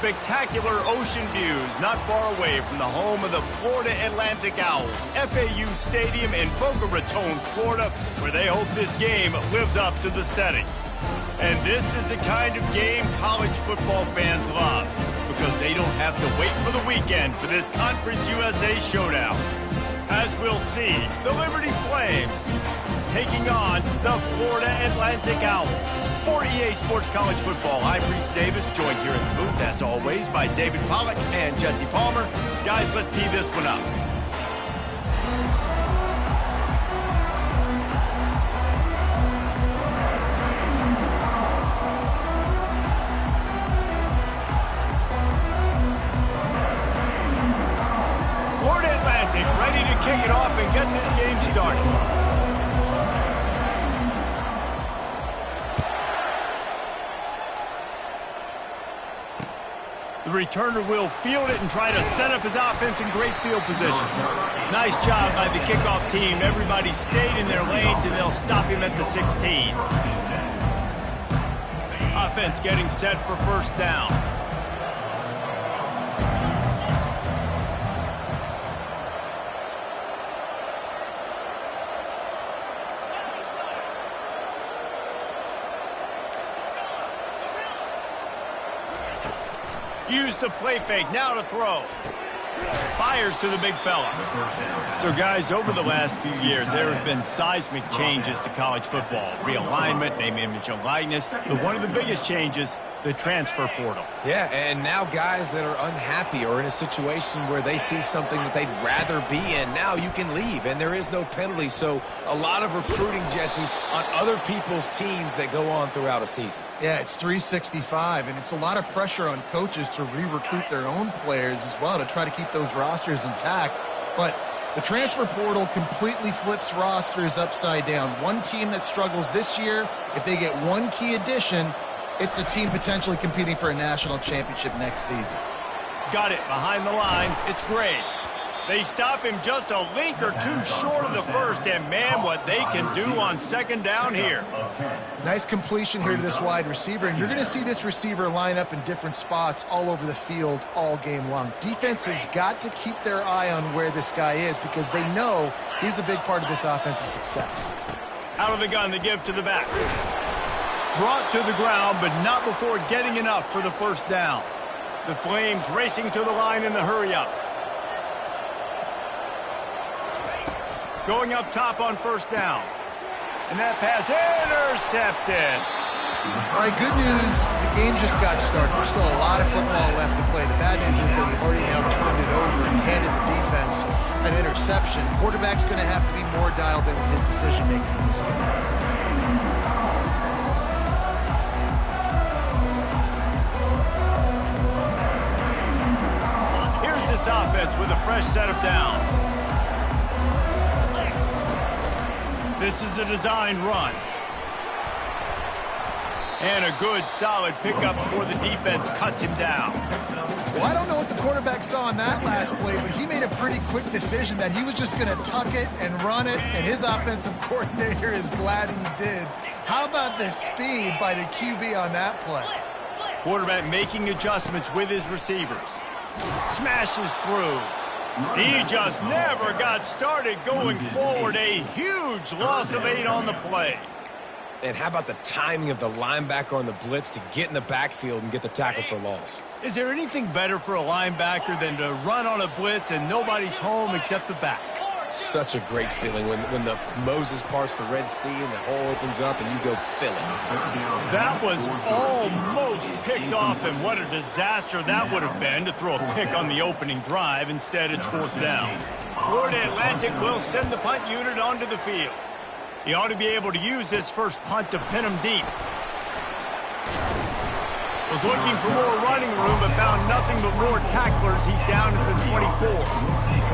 spectacular ocean views not far away from the home of the Florida Atlantic Owls, FAU Stadium in Boca Raton, Florida, where they hope this game lives up to the setting. And this is the kind of game college football fans love, because they don't have to wait for the weekend for this Conference USA showdown. As we'll see, the Liberty Flames taking on the Florida Atlantic Owls. For EA Sports College Football, I'm Reese Davis, joined here in the booth, as always, by David Pollack and Jesse Palmer. Guys, let's tee this one up. Florida Atlantic ready to kick it off and get this game started. The returner will field it and try to set up his offense in great field position. Nice job by the kickoff team. Everybody stayed in their lanes, and they'll stop him at the 16. Offense getting set for first down. Use the play fake, now to throw. Fires to the big fella. So, guys, over the last few years, there have been seismic changes to college football. Realignment, name, image, and likeness. But one of the biggest changes, the transfer portal. Yeah, and now guys that are unhappy or in a situation where they see something that they'd rather be in, now you can leave, and there is no penalty. So a lot of recruiting, Jesse, on other people's teams that go on throughout a season. Yeah, it's 365, and it's a lot of pressure on coaches to re-recruit their own players as well to try to keep those rosters intact. But the transfer portal completely flips rosters upside down. One team that struggles this year, if they get one key addition, it's a team potentially competing for a national championship next season. Got it behind the line. It's great. They stop him just a link or two short of the first, and man, what they can do on second down here. Nice completion here to this wide receiver, and you're going to see this receiver line up in different spots all over the field all game long. Defense has got to keep their eye on where this guy is because they know he's a big part of this offense's success. Out of the gun, the give to the back. Brought to the ground, but not before getting enough for the first down. The Flames racing to the line in the hurry-up. Going up top on first down. And that pass intercepted. All right, good news. The game just got started. There's still a lot of football left to play. The bad news is that we've already now turned it over and handed the defense an interception. Quarterback's going to have to be more dialed in with his decision-making in this game. This offense with a fresh set of downs. This is a designed run. And a good, solid pickup before the defense cuts him down. Well, I don't know what the quarterback saw on that last play, but he made a pretty quick decision that he was just going to tuck it and run it, and his offensive coordinator is glad he did. How about the speed by the QB on that play? Quarterback making adjustments with his receivers. Smashes through. He just never got started going forward. A huge loss of 8 on the play. And how about the timing of the linebacker on the blitz to get in the backfield and get the tackle for loss? Is there anything better for a linebacker than to run on a blitz and nobody's home except the back? Such a great feeling when the Moses parts the Red Sea and the hole opens up and you go fill it. That was almost picked off, and what a disaster that would have been to throw a pick on the opening drive. Instead, it's fourth down. Florida Atlantic will send the punt unit onto the field. He ought to be able to use this first punt to pin him deep. Was looking for more running room, but found nothing but more tacklers. He's down at the 24.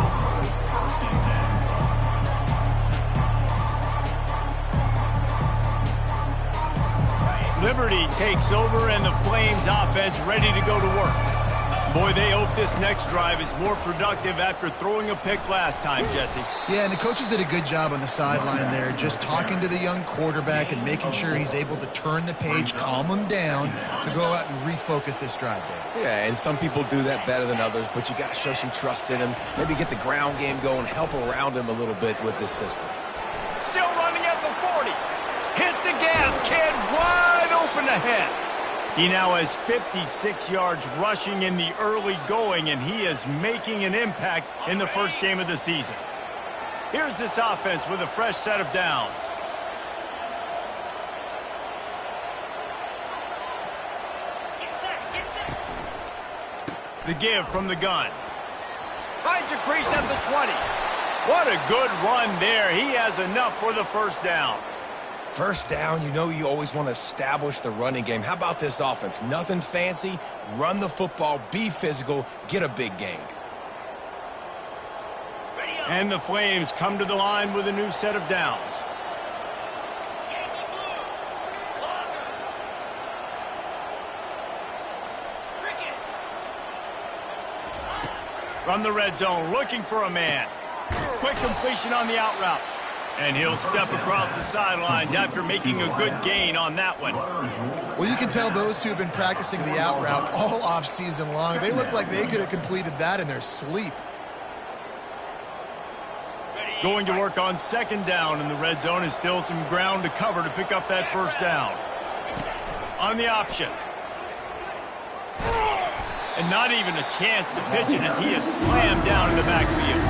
Liberty takes over, and the Flames offense ready to go to work. Boy, they hope this next drive is more productive after throwing a pick last time, Jesse. Yeah, and the coaches did a good job on the sideline there, just talking to the young quarterback and making sure he's able to turn the page, calm him down to go out and refocus this drive, Dave. Yeah, and some people do that better than others, but you got to show some trust in him. Maybe get the ground game going, help around him a little bit with this system. Still running at the 40. Hit the gas, kid, wide open ahead. He now has 56 yards rushing in the early going, and he is making an impact in the first game of the season. Here's this offense with a fresh set of downs. The give from the gun. Finds a crease at the 20. What a good run there. He has enough for the first down. First down, you know you always want to establish the running game. How about this offense? Nothing fancy. Run the football, be physical, get a big gain. And the Flames come to the line with a new set of downs. From the red zone, looking for a man. Quick completion on the out route. And he'll step across the sidelines after making a good gain on that one. Well, you can tell those two have been practicing the out route all off season long. They look like they could have completed that in their sleep. Going to work on second down in the red zone is still some ground to cover to pick up that first down. On the option. And not even a chance to pitch it as he is slammed down in the backfield.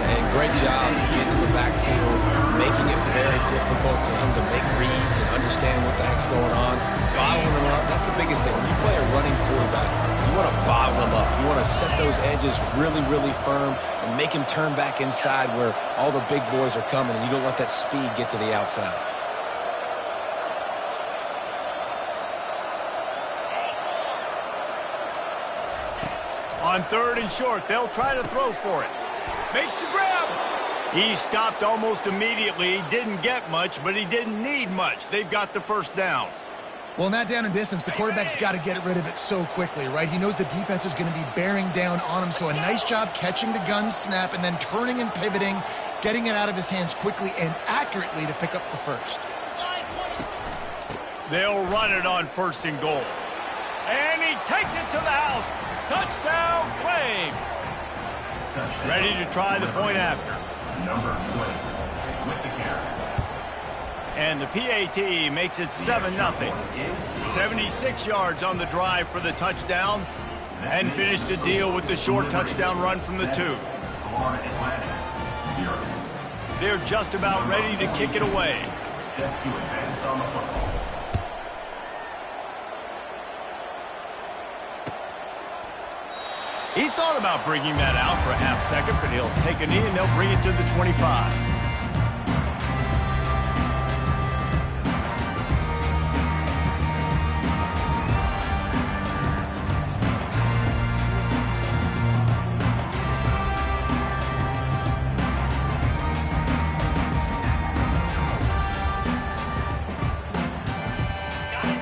And great job getting in the backfield, making it very difficult to him to make reads and understand what the heck's going on. Bottling him up, that's the biggest thing. When you play a running quarterback, you want to bottle him up. You want to set those edges really, really firm and make him turn back inside where all the big boys are coming, and you don't let that speed get to the outside. On third and short, they'll try to throw for it. Makes the grab. He stopped almost immediately. He didn't get much, but he didn't need much. They've got the first down. Well, in that down and distance, the quarterback's got to get rid of it so quickly, right? He knows the defense is going to be bearing down on him, so a nice job catching the gun snap and then turning and pivoting, getting it out of his hands quickly and accurately to pick up the first. They'll run it on first and goal. And he takes it to the house. Touchdown, Flames. Ready to try the point after. Number 20 with the carry. And the PAT makes it 7-0. 76 yards on the drive for the touchdown. And finished the deal with the short touchdown run from the 2. They're just about ready to kick it away. Set to advance on the football. He thought about bringing that out for a half second, but he'll take a knee and they'll bring it to the 25.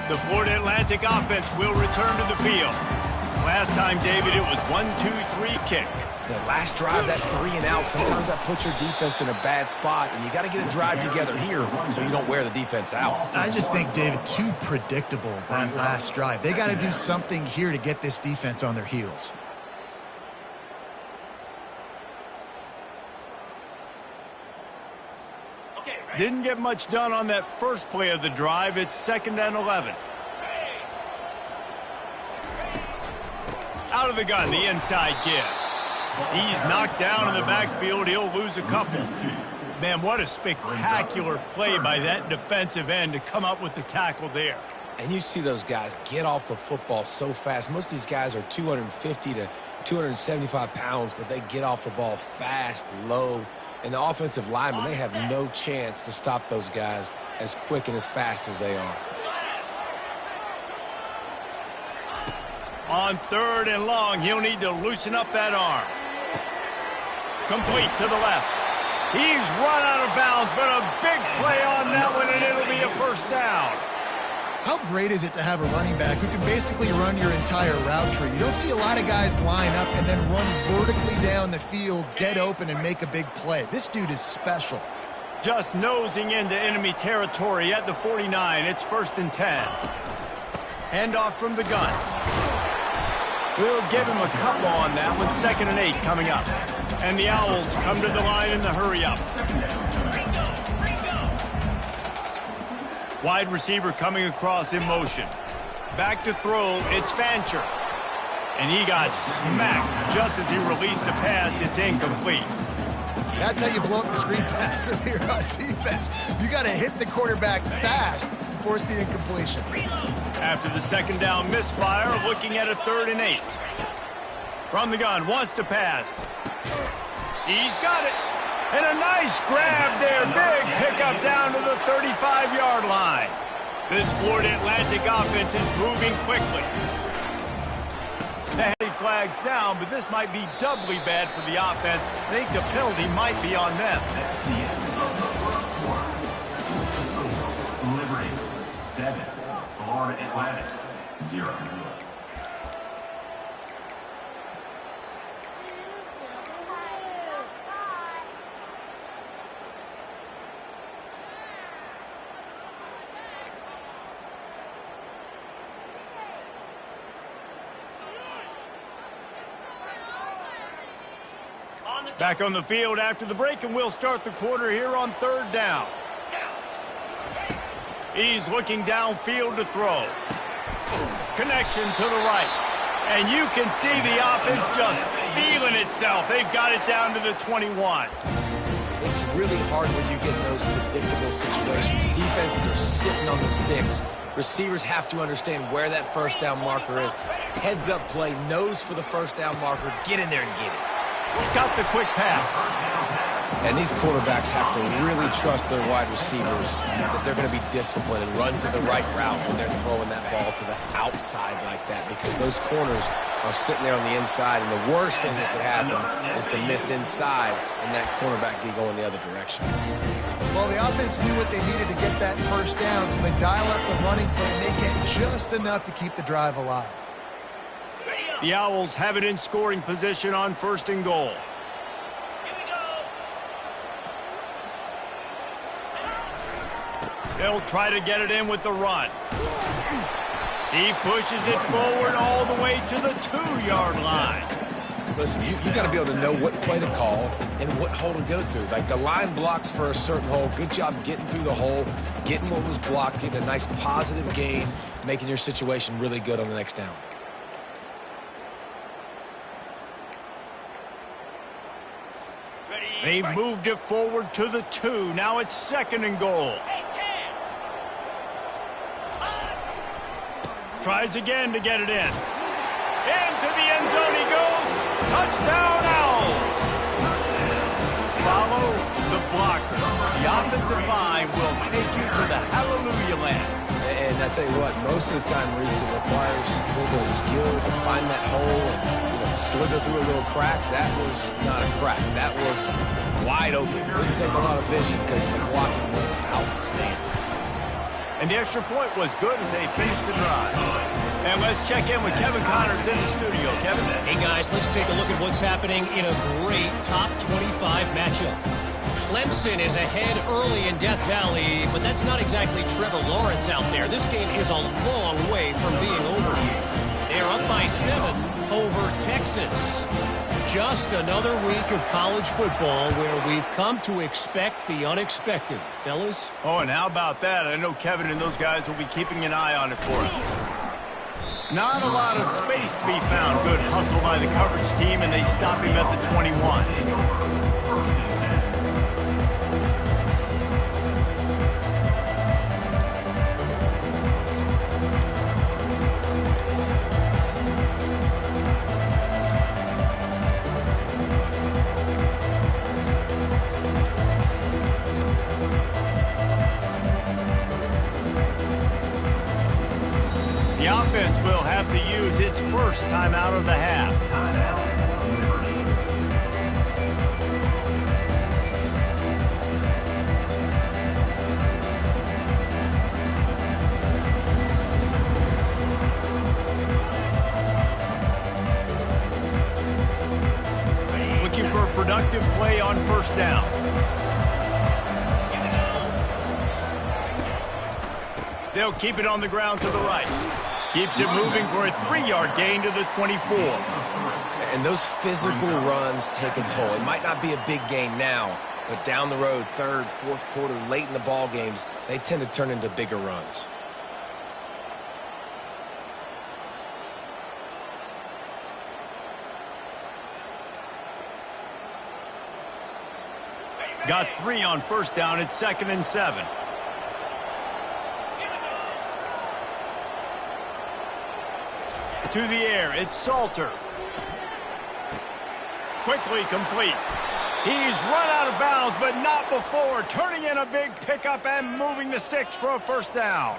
The Florida Atlantic offense will return to the field. Last time, David, it was 1-2-3 kick. The last drive, that 3 and out, sometimes that puts your defense in a bad spot, and you got to get a drive together here so you don't wear the defense out. I just think, David, too predictable, that last drive. They got to do something here to get this defense on their heels. Didn't get much done on that first play of the drive. It's 2nd and 11. Out of the gun, the inside give. He's knocked down in the backfield. He'll lose a couple. Man, what a spectacular play by that defensive end to come up with the tackle there. And you see those guys get off the football so fast. Most of these guys are 250 to 275 pounds, but they get off the ball fast, low. And the offensive linemen, they have no chance to stop those guys as quick and as fast as they are. On 3rd and long, he'll need to loosen up that arm. Complete to the left. He's run out of bounds, but a big play on that one, and it'll be a first down. How great is it to have a running back who can basically run your entire route tree? You don't see a lot of guys line up and then run vertically down the field, get open, and make a big play. This dude is special. Just nosing into enemy territory at the 49. It's 1st and 10. Handoff from the gun. We'll give him a couple on that one. 2nd and 8 coming up. And the Owls come to the line in the hurry-up. Wide receiver coming across in motion. Back to throw, it's Fancher. And he got smacked just as he released the pass. It's incomplete. That's how you blow up the screen pass here on defense. You got to hit the quarterback fast and force the incompletion. After the 2nd down misfire, looking at a 3rd and 8. From the gun, wants to pass. He's got it. And a nice grab there. Big pickup down to the 35-yard line. This Florida Atlantic offense is moving quickly. The heavy flag's down, but this might be doubly bad for the offense. I think the penalty might be on them. That's the end of the first quarter. Liberty 7, Florida Atlantic 0. Back on the field after the break, and we'll start the quarter here on 3rd down. He's looking downfield to throw. Connection to the right. And you can see the offense just feeling itself. They've got it down to the 21. It's really hard when you get in those predictable situations. Defenses are sitting on the sticks. Receivers have to understand where that 1st down marker is. Heads up play, nose for the 1st down marker. Get in there and get it. Got the quick pass. And these quarterbacks have to really trust their wide receivers that they're going to be disciplined and run to the right route when they're throwing that ball to the outside like that, because those corners are sitting there on the inside, and the worst thing that could happen is to miss inside and that cornerback get going the other direction. Well, the offense knew what they needed to get that 1st down, so they dial up the running play, and they get just enough to keep the drive alive. The Owls have it in scoring position on 1st and goal. They'll try to get it in with the run. He pushes it forward all the way to the 2-yard line. Listen, you got to be able to know what play to call and what hole to go through. Like, the line blocks for a certain hole. Good job getting through the hole, getting what was blocked, getting a nice positive gain, making your situation really good on the next down. They've moved it forward to the 2. Now it's 2nd and goal. Tries again to get it in. Into the end zone he goes. Touchdown, Owls. Follow the blocker. The offensive line will take you to the hallelujah land. And I tell you what, most of the time, Reese, it requires a little bit of skill to find that hole and slither through a little crack. That was not a crack. That was wide open. Didn't take a lot of vision because the blocking was outstanding. And the extra point was good as they finished the drive. And let's check in with Kevin Connors in the studio. Kevin? Hey, guys, let's take a look at what's happening in a great top 25 matchup. Clemson is ahead early in Death Valley, but that's not exactly Trevor Lawrence out there. This game is a long way from being over here. They're up by 7 over Texas. Just another week of college football where we've come to expect the unexpected. Fellas? Oh, and how about that? I know Kevin and those guys will be keeping an eye on it for us. Not a lot of space to be found. Good hustle by the coverage team, and they stop him at the 21. The offense will have to use its first time out of the half. first down. They'll keep it on the ground to the right. Keeps it moving for a 3-yard gain to the 24. And those physical runs take a toll. It might not be a big gain now, but down the road, third, fourth quarter, late in the ball games, they tend to turn into bigger runs. Got 3 on first down. It's 2nd and 7. To the air, it's Salter. Quickly complete. He's run out of bounds, but not before. Turning in a big pickup and moving the sticks for a first down.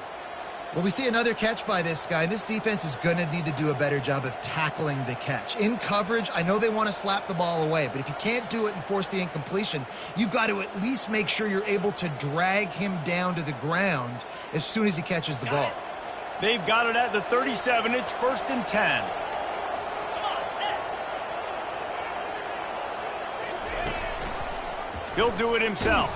Well, we see another catch by this guy. This defense is going to need to do a better job of tackling the catch. In coverage, I know they want to slap the ball away, but if you can't do it and force the incompletion, you've got to at least make sure you're able to drag him down to the ground as soon as he catches the ball. They've got it at the 37. It's 1st and 10. He'll do it himself.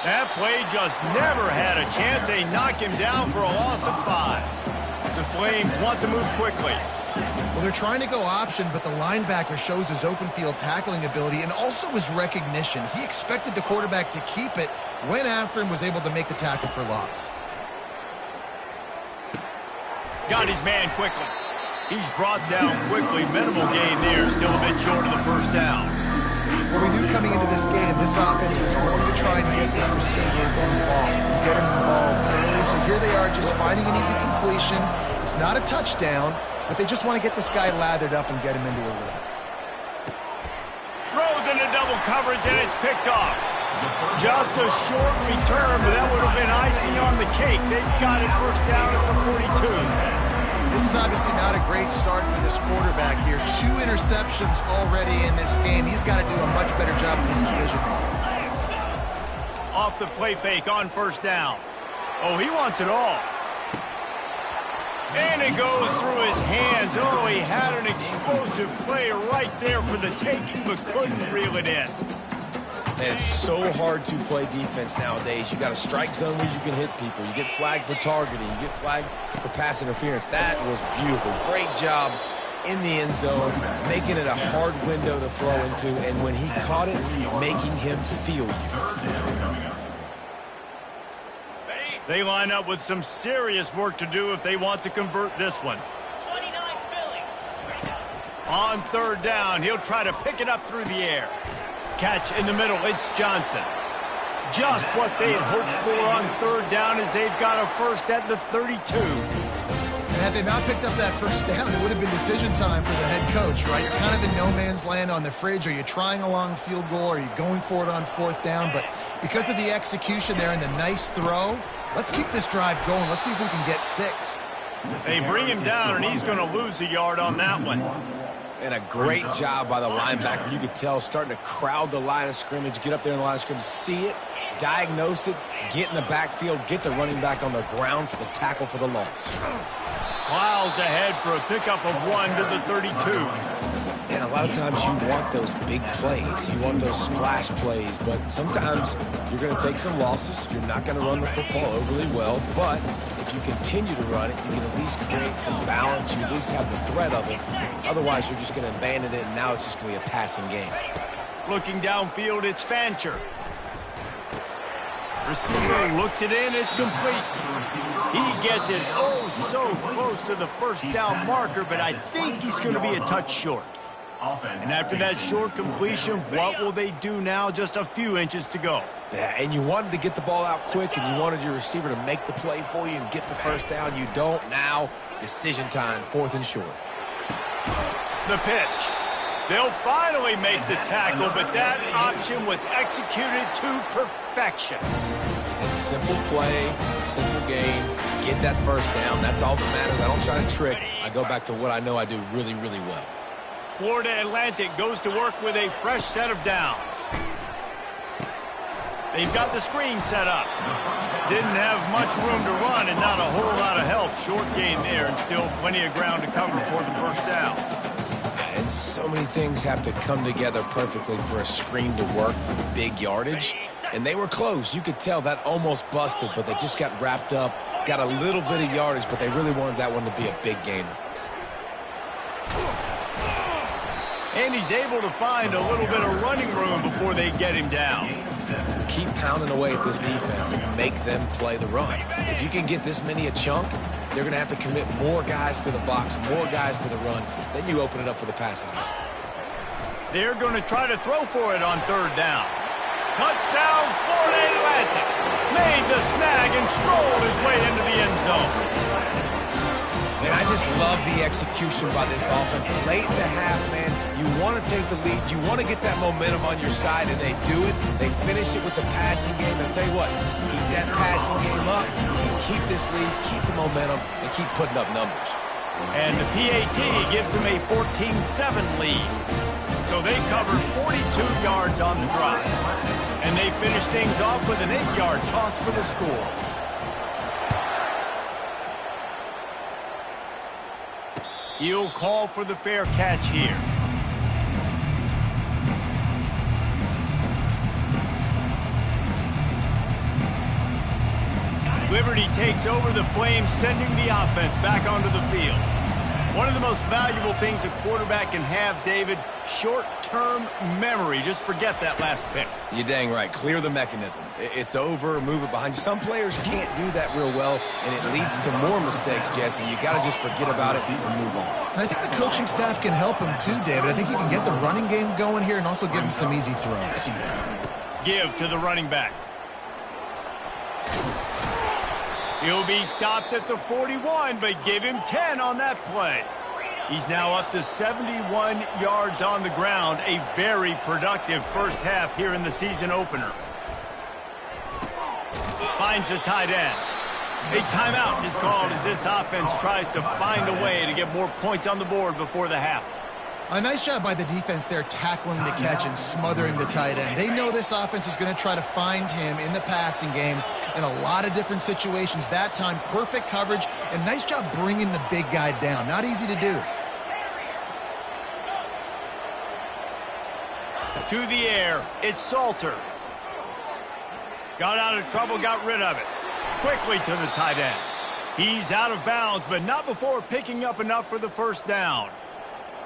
That play just never had a chance. They knock him down for a loss of 5. The Flames want to move quickly. Well, they're trying to go option, but the linebacker shows his open field tackling ability and also his recognition. He expected the quarterback to keep it, went after him, was able to make the tackle for loss. Got his man quickly. He's brought down quickly. Minimal gain there. Still a bit short of the first down. Well, we knew coming into this game, this offense was going to try and get this receiver involved and get him involved early. So here they are just finding an easy completion. It's not a touchdown, but they just want to get this guy lathered up and get him into a rhythm. Throws into double coverage, and it's picked off. Just a short return, but that would have been icing on the cake. They've got it first down at the 42. This is obviously not a great start for this quarterback here. 2 interceptions already in this game. He's got to do a much better job with his decision making. Off the play fake on first down. Oh, he wants it all. And it goes through his hands. Oh, he had an explosive play right there for the taking, but couldn't reel it in. And it's so hard to play defense nowadays. You got a strike zone where you can hit people. You get flagged for targeting. You get flagged for pass interference. That was beautiful. Great job in the end zone, making it a hard window to throw into. And when he caught it, making him feel you. They line up with some serious work to do if they want to convert this one. On third down, he'll try to pick it up through the air. Catch in the middle, it's Johnson. Just what they'd hoped for on third down as they've got a first at the 32. And had they not picked up that first down, it would have been decision time for the head coach, right? You're kind of in no man's land on the fridge. Are you trying a long field goal? Are you going for it on fourth down? But because of the execution there and the nice throw, let's keep this drive going. Let's see if we can get 6. They bring him down, and he's going to lose a yard on that one. And a great job by the linebacker. You could tell starting to crowd the line of scrimmage, get up there in the line of scrimmage, see it, diagnose it, get in the backfield, get the running back on the ground for the tackle for the loss. Plows ahead for a pickup of 1 to the 32. And a lot of times you want those big plays. You want those splash plays. But sometimes you're going to take some losses. You're not going to run the football overly well. But if you continue to run it, you can at least create some balance. You at least have the threat of it. Otherwise, you're just going to abandon it, and now it's just going to be a passing game. Looking downfield, it's Fancher. Receiver looks it in, it's complete. He gets it oh so close to the first down marker, but I think he's going to be a touch short. And after that short completion, what will they do now? Just a few inches to go. Yeah, and you wanted to get the ball out quick, and you wanted your receiver to make the play for you and get the first down. You don't. Now, decision time, 4th and short. The pitch. They'll finally make the tackle, but that option was executed to perfection. It's simple play, simple game. Get that first down. That's all that matters. I don't try to trick. I go back to what I know I do really, really well. Florida Atlantic goes to work with a fresh set of downs. They've got the screen set up. Didn't have much room to run and not a whole lot of help. Short gain there and still plenty of ground to cover for the first down. And And so many things have to come together perfectly for a screen to work for the big yardage. And they were close. You could tell that almost busted, but they just got wrapped up, got a little bit of yardage, but they really wanted that one to be a big gainer. And he's able to find a little bit of running room before they get him down. Keep pounding away at this defense and make them play the run. If you can get this many a chunk, they're going to have to commit more guys to the box, more guys to the run. Then you open it up for the passing game. They're going to try to throw for it on third down. Touchdown, Florida Atlantic. Made the snag and strolled his way into the end zone. Man, I just love the execution by this offense. Late in the half, man, you want to take the lead. You want to get that momentum on your side, and they do it. They finish it with the passing game. And I'll tell you what, keep that passing game up, keep this lead, keep the momentum, and keep putting up numbers. And the PAT gives them a 14-7 lead. So they covered 42 yards on the drive. And they finish things off with an 8-yard toss for the score. He'll call for the fair catch here. Liberty takes over the Flames, sending the offense back onto the field. One of the most valuable things a quarterback can have, David, short-term memory. Just forget that last pick. You're dang right. Clear the mechanism. It's over, move it behind you. Some players can't do that real well, and it leads to more mistakes, Jesse. You got to just forget about it and move on. And I think the coaching staff can help him too, David. I think you can get the running game going here and also give him some easy throws. Give to the running back. He'll be stopped at the 41, but give him 10 on that play. He's now up to 71 yards on the ground, a very productive first half here in the season opener. Finds the tight end. A timeout is called as this offense tries to find a way to get more points on the board before the half. A nice job by the defense there tackling the catch and smothering the tight end. They know this offense is going to try to find him in the passing game in a lot of different situations. That time, perfect coverage, and nice job bringing the big guy down. Not easy to do. To the air, it's Salter. Got out of trouble, got rid of it. Quickly to the tight end. He's out of bounds, but not before picking up enough for the first down.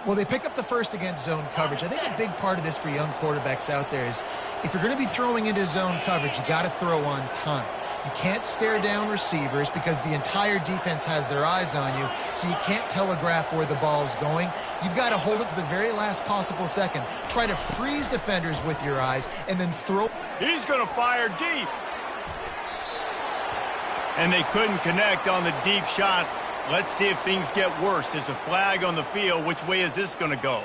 Well, they pick up the first against zone coverage. I think a big part of this for young quarterbacks out there is if you're going to be throwing into zone coverage, you got to throw on time. You can't stare down receivers because the entire defense has their eyes on you, so you can't telegraph where the ball's going. You've got to hold it to the very last possible second. Try to freeze defenders with your eyes and then throw. He's going to fire deep. And they couldn't connect on the deep shot. Let's see if things get worse. There's a flag on the field. Which way is this going to go?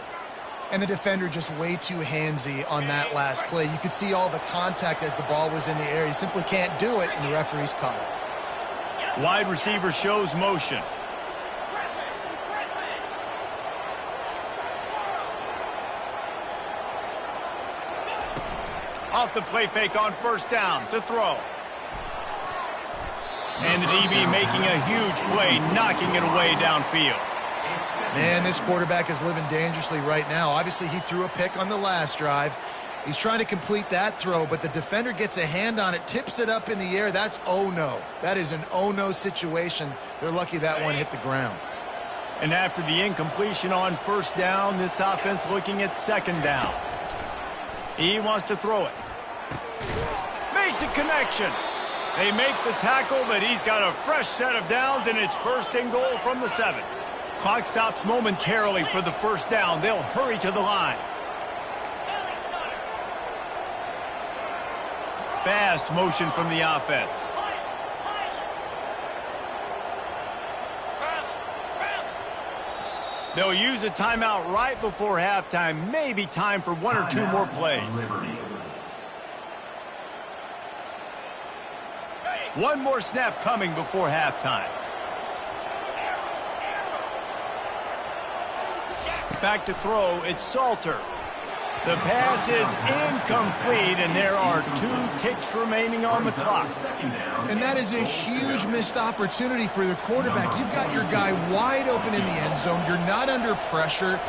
And the defender just way too handsy on that last play. You could see all the contact as the ball was in the air. He simply can't do it, and the referee's caught it. Wide receiver shows motion. Off the play fake on first down to throw. And the DB making a huge play, knocking it away downfield. Man, this quarterback is living dangerously right now. Obviously, he threw a pick on the last drive. He's trying to complete that throw, but the defender gets a hand on it, tips it up in the air. That's oh-no. That is an oh-no situation. They're lucky that one hit the ground. And after the incompletion on first down, this offense looking at second down. He wants to throw it. Makes a connection. They make the tackle, but he's got a fresh set of downs, and it's first and goal from the 7. Clock stops momentarily for the first down. They'll hurry to the line. Fast motion from the offense. They'll use a timeout right before halftime. Maybe time for one or two more plays. One more snap coming before halftime. Back to throw, it's Salter. The pass is incomplete, and there are 2 ticks remaining on the clock. And that is a huge missed opportunity for the quarterback. You've got your guy wide open in the end zone. You're not under pressure.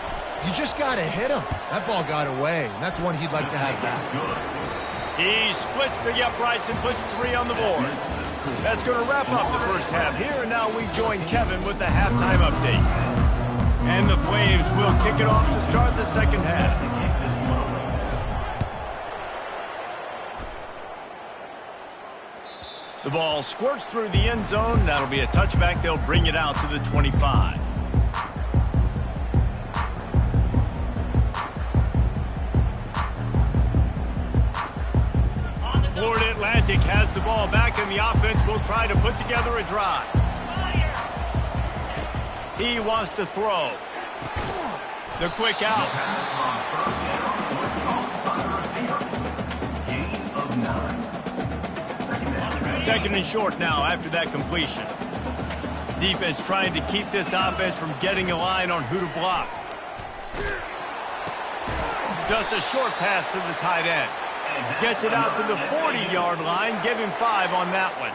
You just got to hit him. That ball got away, and that's one he'd like to have back. He splits the uprights and puts 3 on the board. That's going to wrap up the first half here, and now we join Kevin with the halftime update. And the Flames will kick it off to start the second half. The ball squirts through the end zone. That'll be a touchback. They'll bring it out to the 25. Florida Atlantic has the ball back, and the offense will try to put together a drive. He wants to throw. The quick out. Second and short now after that completion. Defense trying to keep this offense from getting a line on who to block. Just a short pass to the tight end. Gets it out to the 40-yard line. Give him 5 on that one.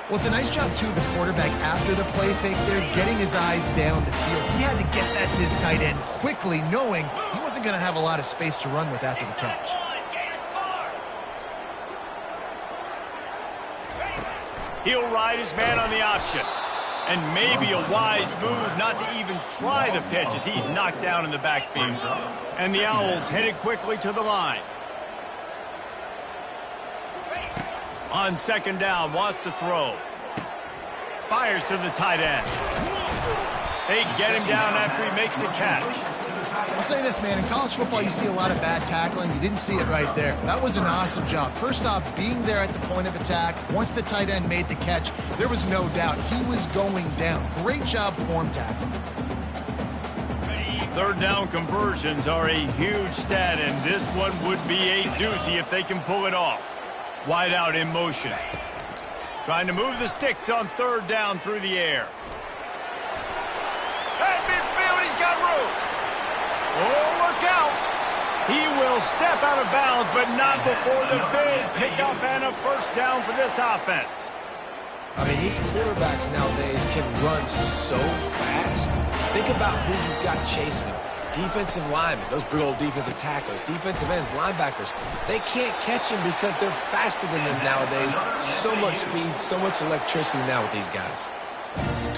Well, it's a nice job, too, of the quarterback after the play fake there, getting his eyes down the field. He had to get that to his tight end quickly, knowing he wasn't going to have a lot of space to run with after the catch. He'll ride his man on the option. And maybe a wise move not to even try the pitch as he's knocked down in the backfield. And the Owls headed quickly to the line. On second down, wants to throw. Fires to the tight end. They get him down after he makes the catch. I'll say this, man. In college football, you see a lot of bad tackling. You didn't see it right there. That was an awesome job. First off, being there at the point of attack. Once the tight end made the catch, there was no doubt he was going down. Great job form tackling. Third down conversions are a huge stat, and this one would be a doozy if they can pull it off. Wide out in motion. Trying to move the sticks on third down through the air. At midfield, he's got room. Oh, look out. He will step out of bounds, but not before the big pickup and a first down for this offense. I mean, these quarterbacks nowadays can run so fast. Think about who you've got chasing them. Defensive linemen, those big old defensive tackles, defensive ends, linebackers. They can't catch him because they're faster than them nowadays. So much speed, so much electricity now with these guys.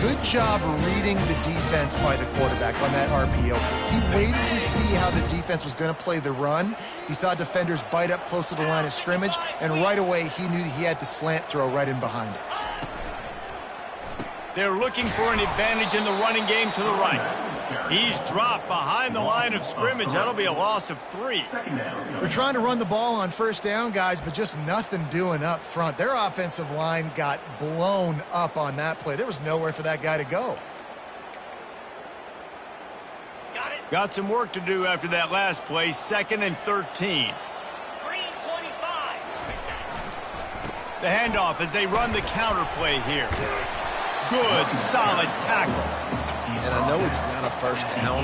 Good job reading the defense by the quarterback on that RPO. He waited to see how the defense was going to play the run. He saw defenders bite up close to the line of scrimmage, and right away he knew he had the slant throw right in behind it. They're looking for an advantage in the running game to the right. He's dropped behind the line of scrimmage. That'll be a loss of 3. They're trying to run the ball on first down, guys, but just nothing doing up front. Their offensive line got blown up on that play. There was nowhere for that guy to go. Got some work to do after that last play. 2nd and 13. The handoff as they run the counter play here. Good, solid tackle. And I know it's not a first down,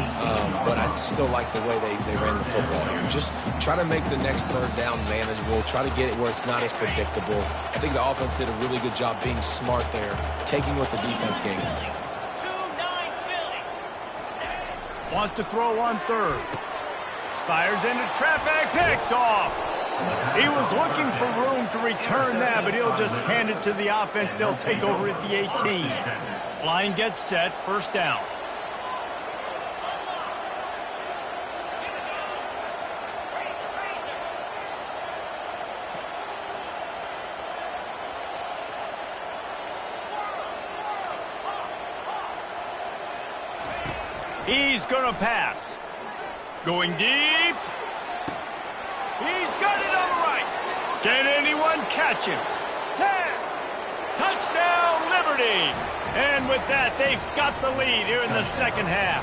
but I still like the way they ran the football here. Just try to make the next third down manageable. Try to get it where it's not as predictable. I think the offense did a really good job being smart there, taking what the defense gave them. Wants to throw on third. Fires into traffic, picked off. He was looking for room to return that, but he'll just hand it to the offense. They'll take over at the 18. Line gets set, first down. He's going to pass. Going deep. He's got it on the right. Can anyone catch him? 10. Touchdown, Liberty. And with that, they've got the lead here in the second half.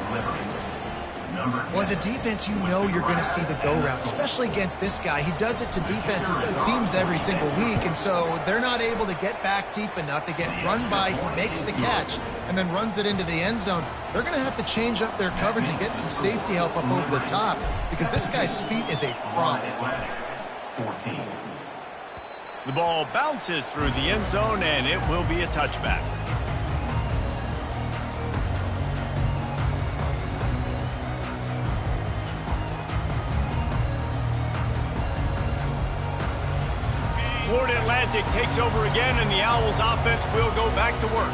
Well, as a defense, you know you're going to see the go route, especially against this guy. He does it to defenses, it seems, every single week, and so they're not able to get back deep enough. They get run by, he makes the catch, and then runs it into the end zone. They're going to have to change up their coverage and get some safety help up over the top because this guy's speed is a problem. 14. The ball bounces through the end zone, and it will be a touchback. Atlantic takes over again, and the Owls offense will go back to work.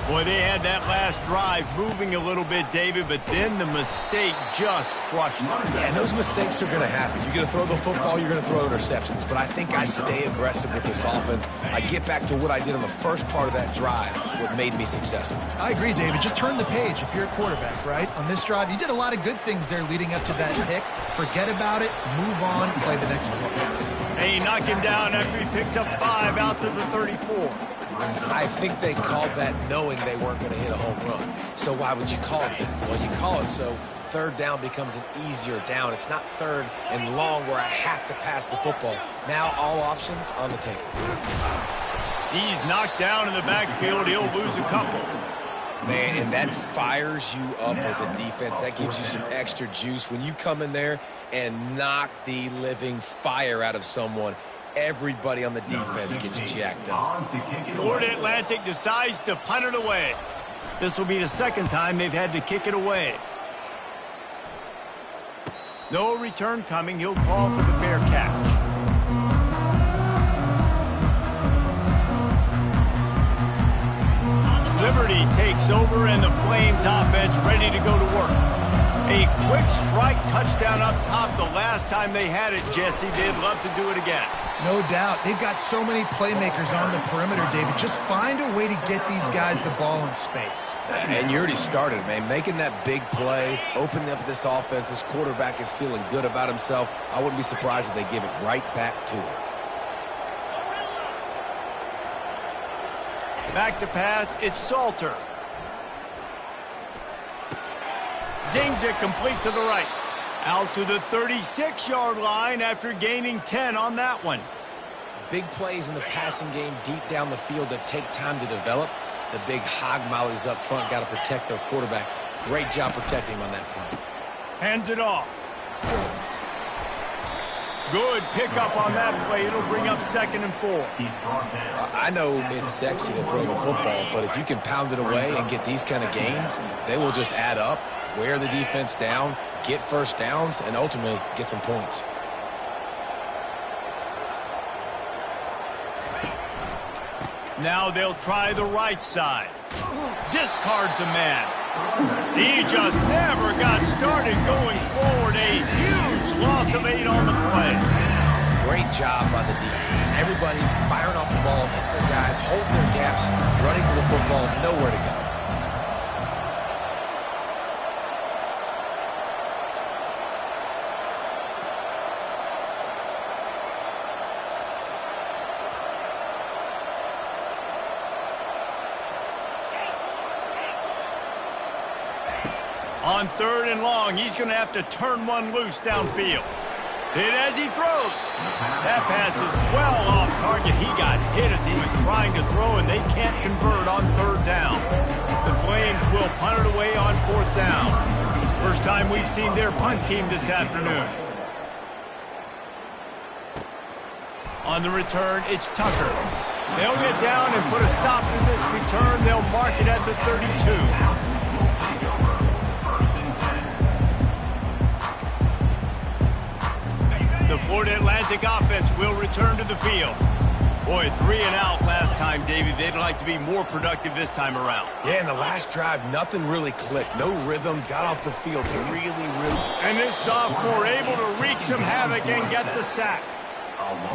Boy, they had that last drive moving a little bit, David, but then the mistake just crushed them. Yeah, and those mistakes are going to happen. You're going to throw the football, you're going to throw interceptions. But I think I stay aggressive with this offense. I get back to what I did on the first part of that drive, what made me successful. I agree, David. Just turn the page if you're a quarterback, right? On this drive, you did a lot of good things there leading up to that pick. Forget about it, move on, play the next play. Hey, knock him down after he picks up 5 out to the 34. I think they called that knowing they weren't going to hit a home run. So why would you call it that? Well, you call it so third down becomes an easier down. It's not third and long where I have to pass the football. Now all options on the table. He's knocked down in the backfield. He'll lose a couple. Man, and that fires you up as a defense. That gives you some extra juice. When you come in there and knock the living fire out of someone, everybody on the defense gets jacked up. Florida Atlantic decides to punt it away. This will be the second time they've had to kick it away. No return coming. He'll call for the fair catch. Liberty takes over, and the Flames offense ready to go to work. A quick strike touchdown up top the last time they had it, Jesse. They'd love to do it again. No doubt. They've got so many playmakers on the perimeter, David. Just find a way to get these guys the ball in space. And you already started, man. Making that big play, opening up this offense. This quarterback is feeling good about himself. I wouldn't be surprised if they give it right back to him. Back to pass, it's Salter. Zings it complete to the right. Out to the 36-yard line after gaining 10 on that one. Big plays in the passing game deep down the field that take time to develop. The big hog mollies up front got to protect their quarterback. Great job protecting him on that play. Hands it off. Good pickup on that play. It'll bring up 2nd and 4. I know it's sexy to throw the football, but if you can pound it away and get these kind of gains, they will just add up, wear the defense down, get first downs, and ultimately get some points. Now they'll try the right side. Discards a man. He just never got started going forward. A huge loss of 8 on the play. Great job by the defense. Everybody firing off the ball, hitting their guys, holding their gaps, running to the football, nowhere to go. On 3rd and long, he's going to have to turn one loose downfield. Hit as he throws. That pass is well off target. He got hit as he was trying to throw, and they can't convert on 3rd down. The Flames will punt it away on 4th down. First time we've seen their punt team this afternoon. On the return, it's Tucker. They'll get down and put a stop to this return. They'll mark it at the 32. The Florida Atlantic offense will return to the field. Boy, 3 and out last time, David. They'd like to be more productive this time around. Yeah, in the last drive, nothing really clicked. No rhythm, got off the field really. And this sophomore able to wreak some havoc and get the sack.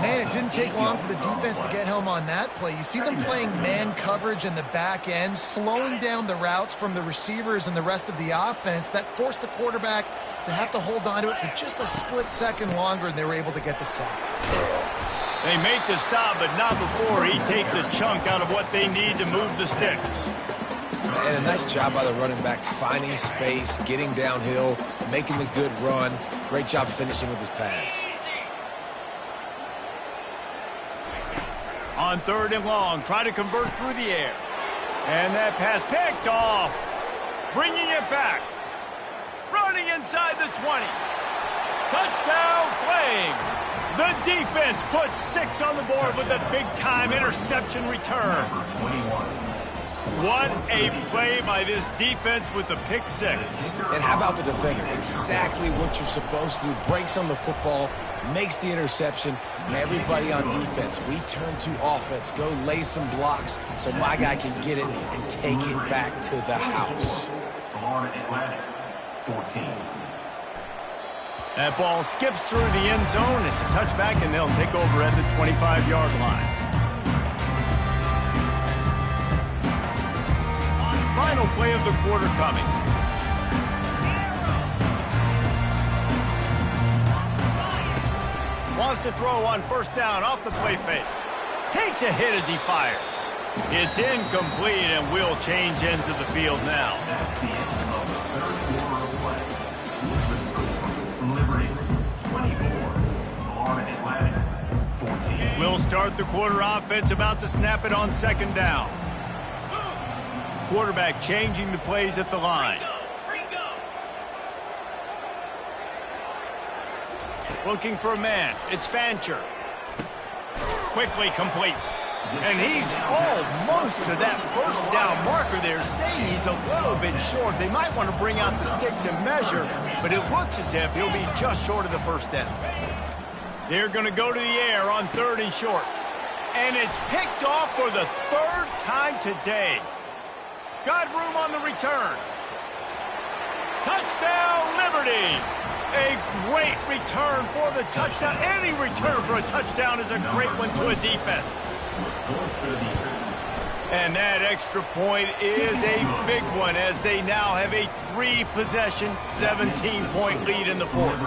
Man, it didn't take long for the defense to get home on that play. You see them playing man coverage in the back end, slowing down the routes from the receivers and the rest of the offense. That forced the quarterback to have to hold on to it for just a split second longer, and they were able to get the sack. They make the stop, but not before he takes a chunk out of what they need to move the sticks. And a nice job by the running back, finding space, getting downhill, making the good run. Great job finishing with his pads. On 3rd and long, try to convert through the air. And that pass picked off. Bringing it back. Running inside the 20. Touchdown, Flames. The defense puts 6 on the board with a big-time interception return. What a play by this defense with the pick six. And how about the defender? Exactly what you're supposed to do. Breaks on the football, makes the interception. Everybody on defense, we turn to offense. Go lay some blocks so my guy can get it and take it back to the house. Florida Atlantic, 14. That ball skips through the end zone. It's a touchback, and they'll take over at the 25-yard line. Final play of the quarter coming. Wants to throw on first down off the play fake. Takes a hit as he fires. It's incomplete, and will change ends of the field now. That's the end of the third quarter of play. With the score, Liberty 24, Florida Atlantic 14. We'll start the quarter offense, about to snap it on second down. Quarterback changing the plays at the line. Looking for a man. It's Fancher. Quickly complete. And he's almost to that first down marker there, saying he's a little bit short. They might want to bring out the sticks and measure, but it looks as if he'll be just short of the first down. They're going to go to the air on third and short. And it's picked off for the third time today. Got room on the return. Touchdown, Liberty! A great return for the touchdown. Any return for a touchdown is a great one to a defense. And that extra point is a big one, as they now have a 3-possession, 17-point lead in the fourth.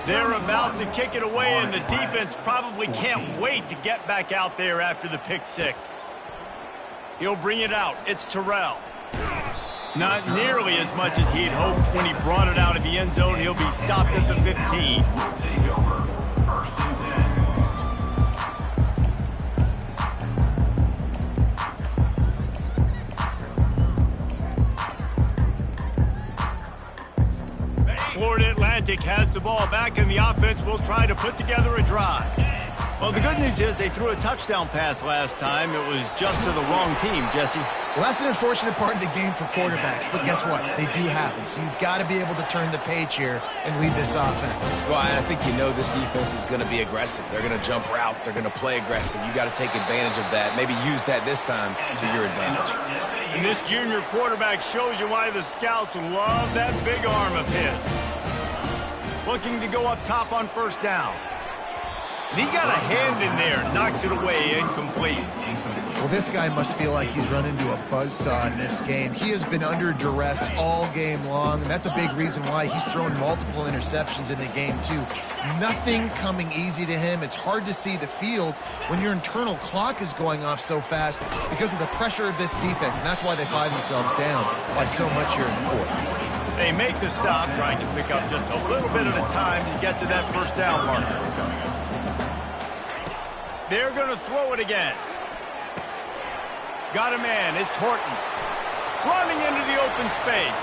They're about to kick it away, and the defense probably can't wait to get back out there after the pick six. He'll bring it out. It's Terrell. Not nearly as much as he'd hoped when he brought it out of the end zone. He'll be stopped at the 15. Take over, first and 10. Florida Atlantic has the ball back, and the offense will try to put together a drive. Well, the good news is they threw a touchdown pass last time. It was just to the wrong team, Jesse. Well, that's an unfortunate part of the game for quarterbacks, but guess what? They do happen, so you've got to be able to turn the page here and lead this offense. Well, I think you know this defense is going to be aggressive. They're going to jump routes. They're going to play aggressive. You got to take advantage of that. Maybe use that this time to your advantage. And this junior quarterback shows you why the scouts love that big arm of his. Looking to go up top on first down. And he got a hand in there, knocks it away, incomplete. Well, this guy must feel like he's run into a buzzsaw in this game. He has been under duress all game long, and that's a big reason why he's thrown multiple interceptions in the game, too. Nothing coming easy to him. It's hard to see the field when your internal clock is going off so fast because of the pressure of this defense, and that's why they find themselves down by so much here in the fourth. They make the stop, trying to pick up just a little bit at a time to get to that first down marker. They're going to throw it again. Got a man. It's Horton. Running into the open space.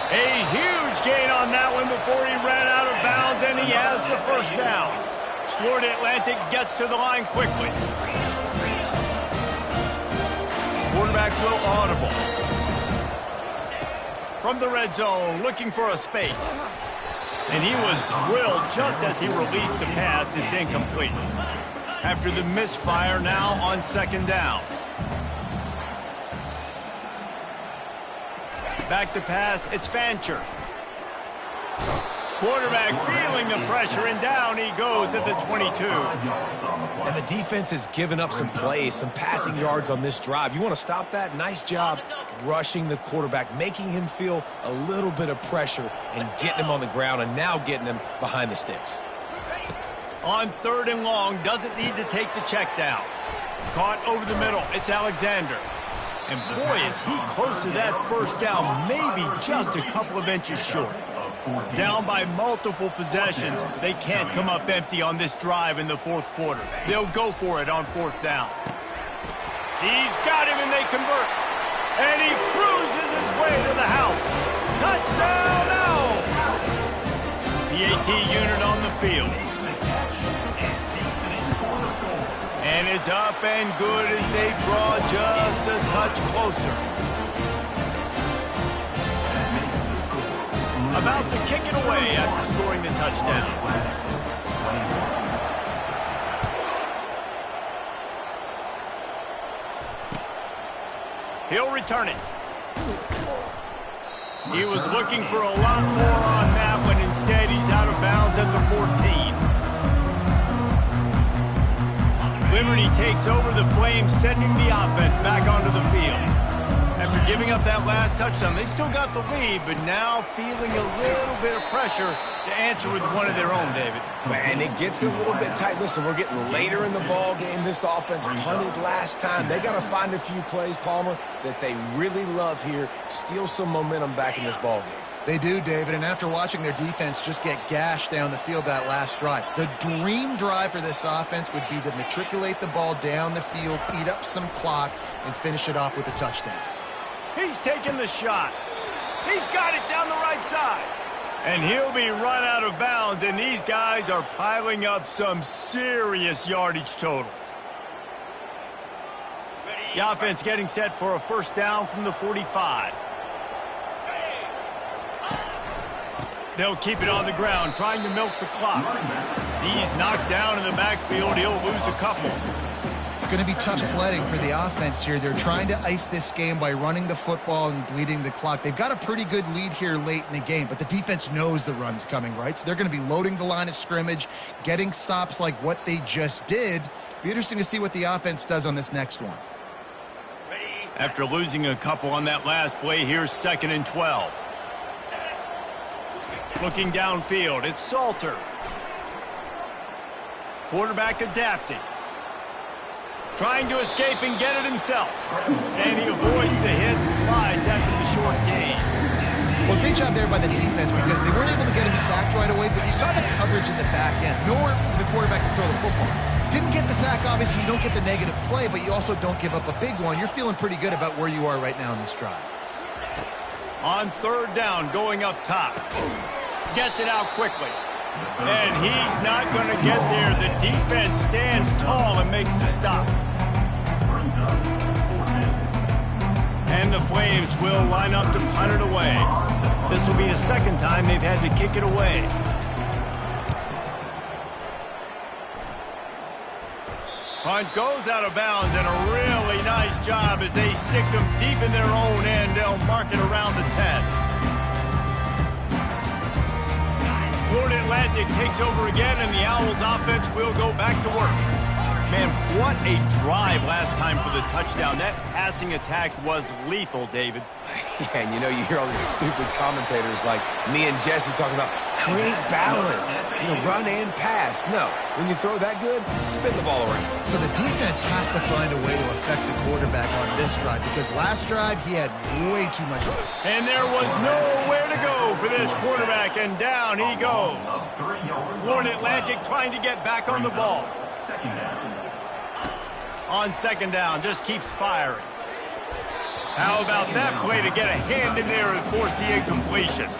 A huge gain on that one before he ran out of bounds, and he has the first down. Florida Atlantic gets to the line quickly. Quarterback throw audible. From the red zone, looking for a space. And he was drilled just as he released the pass. It's incomplete. After the misfire, now on second down. Back to pass, it's Fancher. Quarterback feeling the pressure, and down he goes at the 22. And the defense has given up some plays, some passing yards on this drive. You want to stop that? Nice job rushing the quarterback, making him feel a little bit of pressure and getting him on the ground, and now getting him behind the sticks. On third and long, doesn't need to take the check down. Caught over the middle, it's Alexander. And boy, is he close to that first down, maybe just a couple of inches short. Down by multiple possessions, they can't come up empty on this drive in the fourth quarter. They'll go for it on fourth down. He's got him, and they convert. And he cruises his way to the house. Touchdown Owls! PAT unit on the field. And it's up and good as they draw just a touch closer. About to kick it away after scoring the touchdown. He'll return it. He was looking for a lot more on that one. Instead, he's out of bounds at the 14. Liberty takes over the Flames, sending the offense back onto the field. After giving up that last touchdown, they still got the lead, but now feeling a little bit of pressure to answer with one of their own, David. Man, it gets a little bit tight. Listen, we're getting later in the ball game. This offense punted last time. They got to find a few plays, Palmer, that they really love here. Steal some momentum back in this ball game. They do, David, and after watching their defense just get gashed down the field that last drive, the dream drive for this offense would be to matriculate the ball down the field, eat up some clock, and finish it off with a touchdown. He's taking the shot. He's got it down the right side. And he'll be run out of bounds, and these guys are piling up some serious yardage totals. The offense getting set for a first down from the 45. They'll keep it on the ground, trying to milk the clock. He's knocked down in the backfield. He'll lose a couple. It's going to be tough sledding for the offense here. They're trying to ice this game by running the football and bleeding the clock. They've got a pretty good lead here late in the game, but the defense knows the run's coming, right? So they're going to be loading the line of scrimmage, getting stops like what they just did. Be interesting to see what the offense does on this next one. After losing a couple on that last play, here's 2nd and 12. Looking downfield, it's Salter. Quarterback adapting. Trying to escape and get it himself. And he avoids the hit and slides after the short gain. Well, great job there by the defense because they weren't able to get him sacked right away, but you saw the coverage in the back end. Nowhere for the quarterback to throw the football. Didn't get the sack, obviously. You don't get the negative play, but you also don't give up a big one. You're feeling pretty good about where you are right now in this drive. On 3rd down, going up top. Gets it out quickly. And he's not going to get there. The defense stands tall and makes the stop. And the Flames will line up to punt it away. This will be the 2nd time they've had to kick it away. Punt goes out of bounds, and a really nice job as they stick them deep in their own end. They'll mark it around the 10. Florida Atlantic takes over again, and the Owls offense will go back to work. Man, what a drive last time for the touchdown. That passing attack was lethal, David. Yeah, and you hear all these stupid commentators like me and Jesse talking about create balance, run and pass. No, when you throw that good, spin the ball around. So the defense has to find a way to affect the quarterback on this drive because last drive he had way too much. And there was nowhere to go for this quarterback, and down he goes. Florida Atlantic trying to get back on the ball. On 2nd down, just keeps firing. How about that play to get a hand in there and force the incompletion?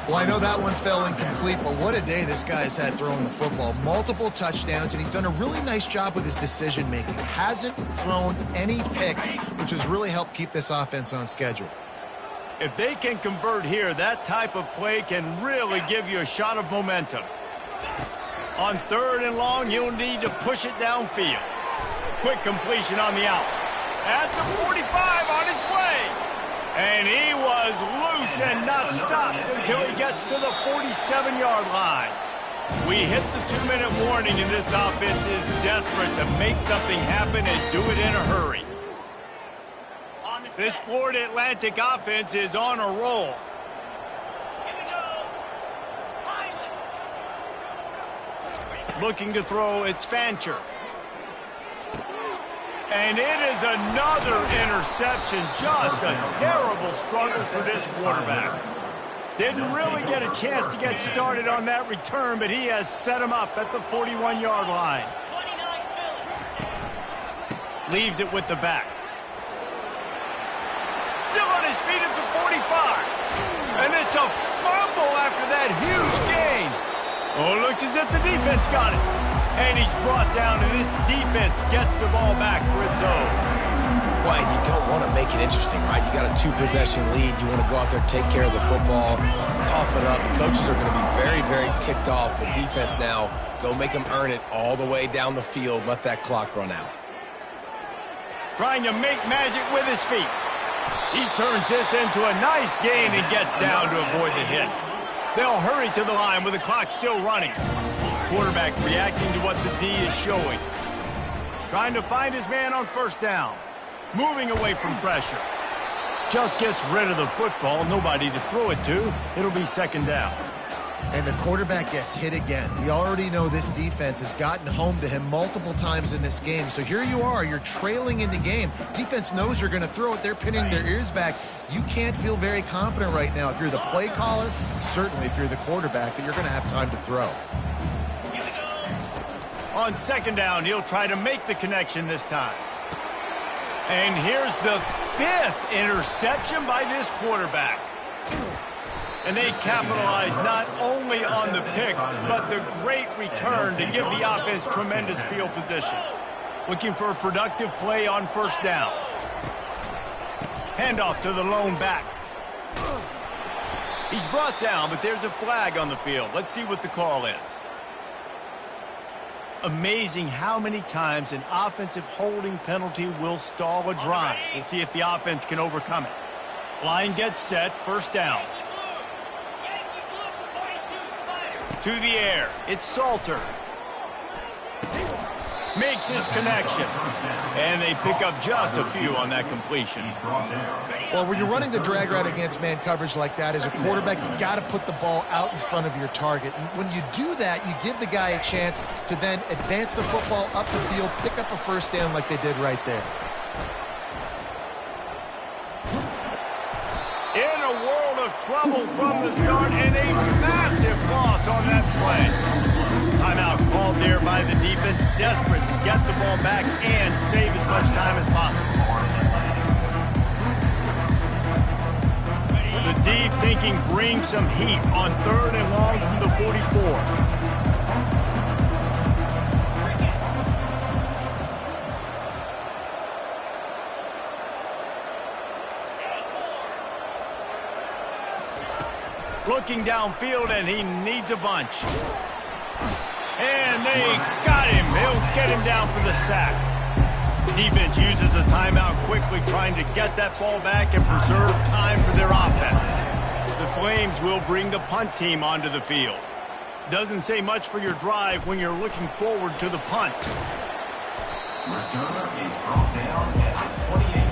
Well, I know that one fell incomplete, but what a day this guy's had throwing the football. Multiple touchdowns, and he's done a really nice job with his decision-making. Hasn't thrown any picks, which has really helped keep this offense on schedule. If they can convert here, that type of play can really give you a shot of momentum. On 3rd and long, you'll need to push it downfield. Quick completion on the out. At the 45 on his way. And he was loose and not stopped until he gets to the 47-yard line. We hit the 2-minute warning, and this offense is desperate to make something happen and do it in a hurry. This Florida Atlantic offense is on a roll. Looking to throw, it's Fancher. And it is another interception. Just a terrible struggle for this quarterback. Didn't really get a chance to get started on that return, but he has set him up at the 41-yard line. Leaves it with the back. Still on his feet at the 45. And it's a fumble after that huge gain. Oh, it looks as if the defense got it. And he's brought down, and this defense gets the ball back for its own. Well, you don't want to make it interesting, right? You got a 2-possession lead. You want to go out there, take care of the football, cough it up. The coaches are going to be very, very ticked off. But defense now, go make them earn it all the way down the field. Let that clock run out. Trying to make magic with his feet. He turns this into a nice gain and gets down to avoid the hit. They'll hurry to the line with the clock still running. Quarterback reacting to what the D is showing. Trying to find his man on first down. Moving away from pressure. Just gets rid of the football. Nobody to throw it to. It'll be second down. And the quarterback gets hit again. We already know this defense has gotten home to him multiple times in this game. So here you are. You're trailing in the game. Defense knows you're going to throw it. They're pinning their ears back. You can't feel very confident right now if you're the play caller, certainly if you're the quarterback, that you're going to have time to throw. On second down, he'll try to make the connection this time. And here's the 5th interception by this quarterback. And they capitalize not only on the pick, but the great return to give the offense tremendous field position. Looking for a productive play on first down. Handoff to the lone back. He's brought down, but there's a flag on the field. Let's see what the call is. Amazing how many times an offensive holding penalty will stall a drive. We'll see if the offense can overcome it. Line gets set, first down. To the air, it's Salter. Makes his connection. And they pick up just a few on that completion. Well, when you're running the drag route against man coverage like that, as a quarterback, you got to put the ball out in front of your target. And when you do that, you give the guy a chance to then advance the football up the field, pick up a first down like they did right there. In a world of trouble from the start, and a massive loss on that play. Timeout called there by the defense, desperate to get the ball back and save as much time as possible. The D thinking bring some heat on 3rd and long from the 44. Looking downfield, and he needs a bunch. And they got him. He'll get him down for the sack. Defense uses a timeout quickly, trying to get that ball back and preserve time for their offense. The Flames will bring the punt team onto the field. Doesn't say much for your drive when you're looking forward to the punt. Returner is brought down at the 28,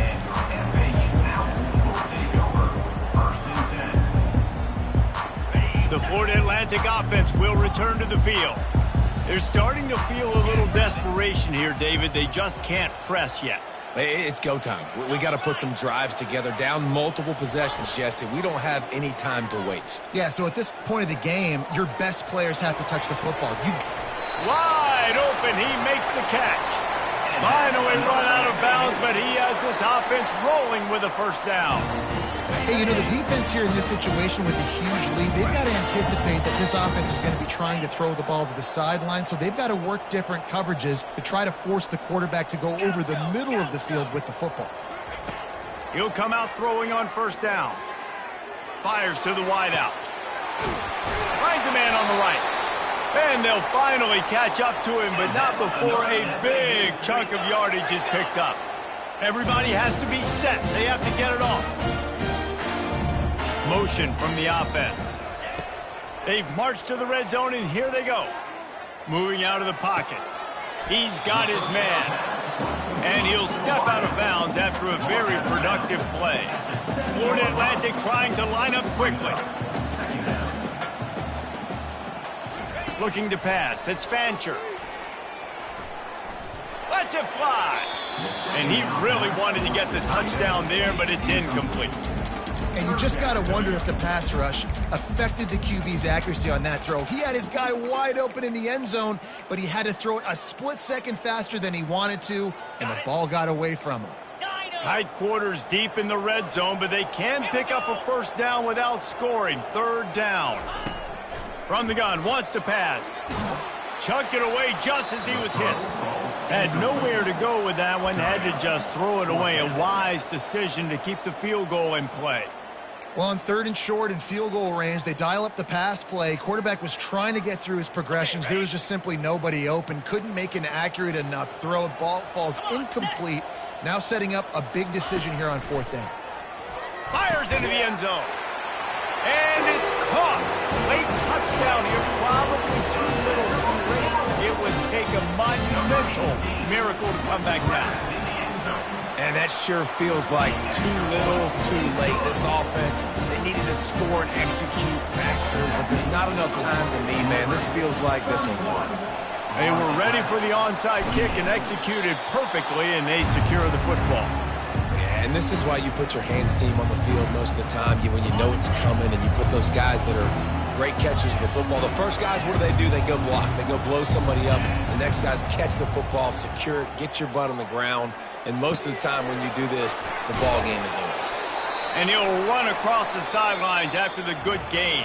and your FAU Owls will take over first and 10. The Florida Atlantic offense will return to the field. They're starting to feel a little desperation here, David. They just can't press yet. It's go time. We got to put some drives together, down multiple possessions, Jesse. We don't have any time to waste. Yeah, so at this point of the game, your best players have to touch the football. Wide open, he makes the catch. Finally run out of bounds, but he has this offense rolling with a first down. Hey, you know, the defense here in this situation with a huge lead, they've got to anticipate that this offense is going to be trying to throw the ball to the sideline, so they've got to work different coverages to try to force the quarterback to go over the middle of the field with the football. He'll come out throwing on first down. Fires to the wideout. Finds a man on the right. And they'll finally catch up to him, but not before a big chunk of yardage is picked up. Everybody has to be set. They have to get it off. Motion from the offense. They've marched to the red zone, and here they go. Moving out of the pocket. He's got his man. And he'll step out of bounds after a very productive play. Florida Atlantic trying to line up quickly. Looking to pass. It's Fancher. Lets it fly. And he really wanted to get the touchdown there, but it's incomplete. And you just got to wonder if the pass rush affected the QB's accuracy on that throw. He had his guy wide open in the end zone, but he had to throw it a split second faster than he wanted to, and the ball got away from him. Tight quarters deep in the red zone, but they can pick up a first down without scoring. Third down. From the gun, wants to pass. Chucked it away just as he was hit. Had nowhere to go with that one. Had to just throw it away. A wise decision to keep the field goal in play. Well, on 3rd and short and field goal range, they dial up the pass play. Quarterback was trying to get through his progressions. There was just simply nobody open. Couldn't make an accurate enough throw. Ball falls incomplete. Now setting up a big decision here on 4th down. Fires into the end zone. And it's caught. Late touchdown here. Probably too little too late. It would take a monumental miracle to come back down. And that sure feels like too little, too late. This offense, they needed to score and execute faster, but there's not enough time to me, man. This feels like this one's on. They were ready for the onside kick and executed perfectly, and they secure the football. Yeah, and this is why you put your hands team on the field most of the time when you know it's coming, and you put those guys that are great catchers of the football. The first guys, what do? They go block. They go blow somebody up. The next guys catch the football, secure it, get your butt on the ground. And most of the time when you do this, the ball game is over. And he'll run across the sidelines after the good gain.